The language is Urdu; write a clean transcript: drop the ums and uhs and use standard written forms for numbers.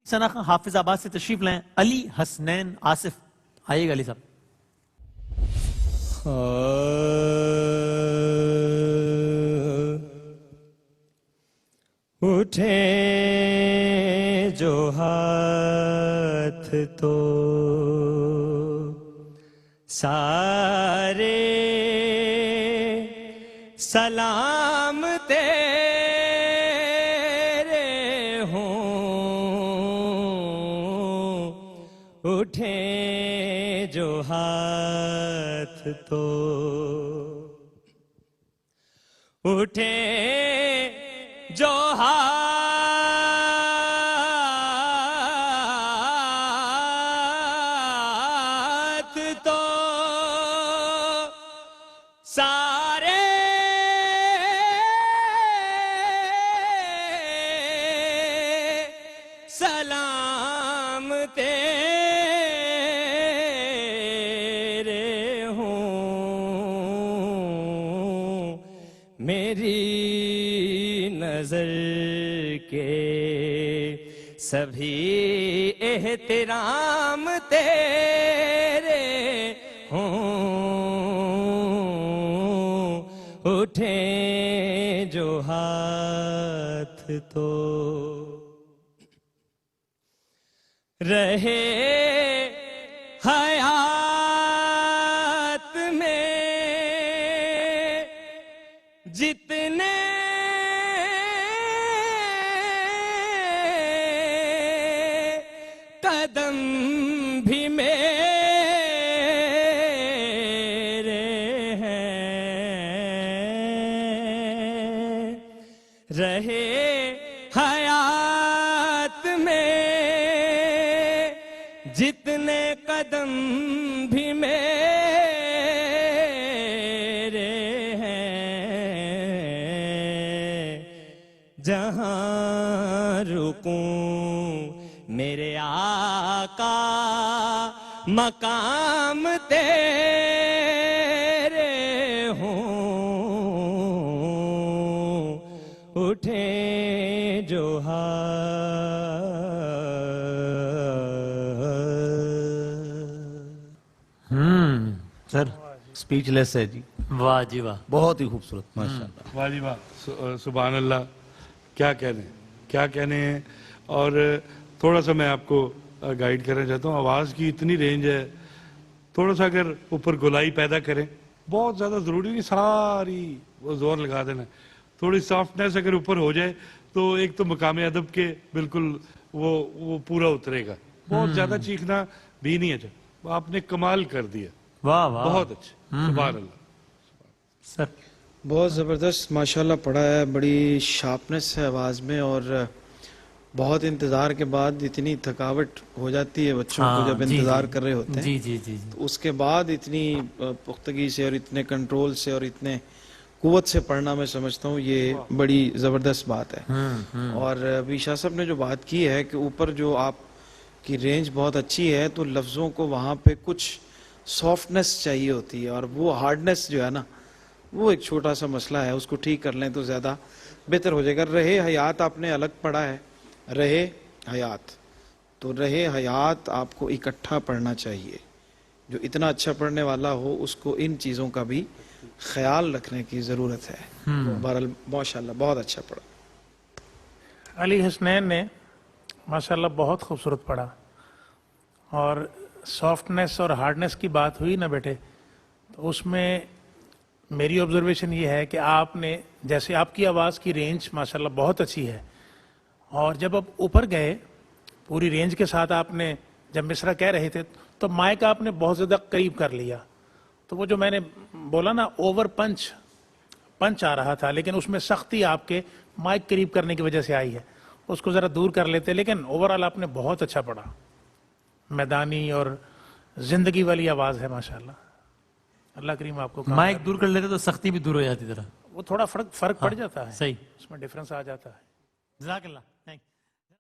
ثنا خان حافظ آباد سے تشریف لائیں. علی حسنین آصف آئیے گا. علی صاحب اٹھے جو ہاتھ تو سارے سلام تیرے ہوں. اٹھے جو ہاتھ تو اٹھے جو ہاتھ تو سارے سلام تیرے ہوں. میری نظر کے سبھی احترام تیرے ہوں. اٹھے جو ہاتھ تو رہے حیات میں جتنے قدم بھی میرے ہیں. رہے حیات میں جتنے قدم بھی میرے ہیں. جہاں رکوں میرے آقا مقام تیرے ہوں. اٹھے جو سر سپیچ لیس ہے جی. واہ جی واہ, بہت ہی خوبصورت ماشاءاللہ. واہ جی واہ, سبحان اللہ. کیا کہنے ہیں. اور تھوڑا سا میں آپ کو گائیڈ کرنا چاہتا ہوں. آواز کی اتنی رینج ہے, تھوڑا سا اگر اوپر گولائی پیدا کریں, بہت زیادہ ضروری نہیں ساری وہ زور لگا دینا. تھوڑی سافٹنیس اگر اوپر ہو جائے تو ایک تو مقام ادب کے بالکل وہ پورا اترے گا. بہت زیادہ چیخنا بھی نہیں ہے. آپ نے کمال کر دیا. واہ واہ, بہت اچھا. سبحان اللہ. سر بہت زبردست ماشاءاللہ پڑھا ہے. بڑی شارپنیس ہے آواز میں, اور بہت انتظار کے بعد اتنی تھکاوٹ ہو جاتی ہے بچوں کو جب انتظار کر رہے ہوتے ہیں. جی جی جی تو اس کے بعد اتنی پختگی سے اور اتنے کنٹرول سے اور اتنے قوت سے پڑھنا میں سمجھتا ہوں یہ بڑی زبردست بات ہے. اور ابھی شاہ صاحب نے جو بات کی ہے کہ اوپر جو آپ کی رینج بہت اچھی ہے تو لفظوں کو وہاں پہ کچھ سافٹنس چاہیے ہوتی ہے, اور وہ ہارڈنس جو ہے نا وہ ایک چھوٹا سا مسئلہ ہے. اس کو ٹھیک کر لیں تو زیادہ بہتر ہو جائے گا. رہے حیات آپ نے الگ پڑھا ہے. رہے حیات تو رہے حیات آپ کو اکٹھا پڑھنا چاہیے. جو اتنا اچھا پڑھنے والا ہو اس کو ان چیزوں کا بھی خیال رکھنے کی ضرورت ہے. بہرحال ماشاءاللہ بہت اچھا پڑھا. علی حسنین نے ماشاءاللہ بہت خوبصورت پڑھا. اور سافٹنس اور ہارڈنس کی بات ہوئی نا بیٹے, تو اس میں میری آبزرویشن یہ ہے کہ آپ نے جیسے آپ کی آواز کی رینج ماشاءاللہ بہت اچھی ہے, اور جب آپ اوپر گئے پوری رینج کے ساتھ آپ نے جب مصرع کہہ رہے تھے تو مائک آپ نے بہت زیادہ قریب کر لیا. تو وہ جو میں نے بولا نا اوور پنچ آ رہا تھا, لیکن اس میں سختی آپ کے مائک قریب کرنے کی وجہ سے آئی ہے. اس کو ذرا دور کر لیتے. لیکن اوورآل آپ نے بہت اچھا پڑھا. میدانی اور زندگی والی آواز ہے ماشاءاللہ. اللہ کریم آپ کو. مائک دور کر لیتے تو سختی بھی دور ہو جاتی ذرا. وہ تھوڑا فرق پڑ جاتا ہے, صحیح, اس میں ڈفرنس آ جاتا ہے. جزاک اللہ.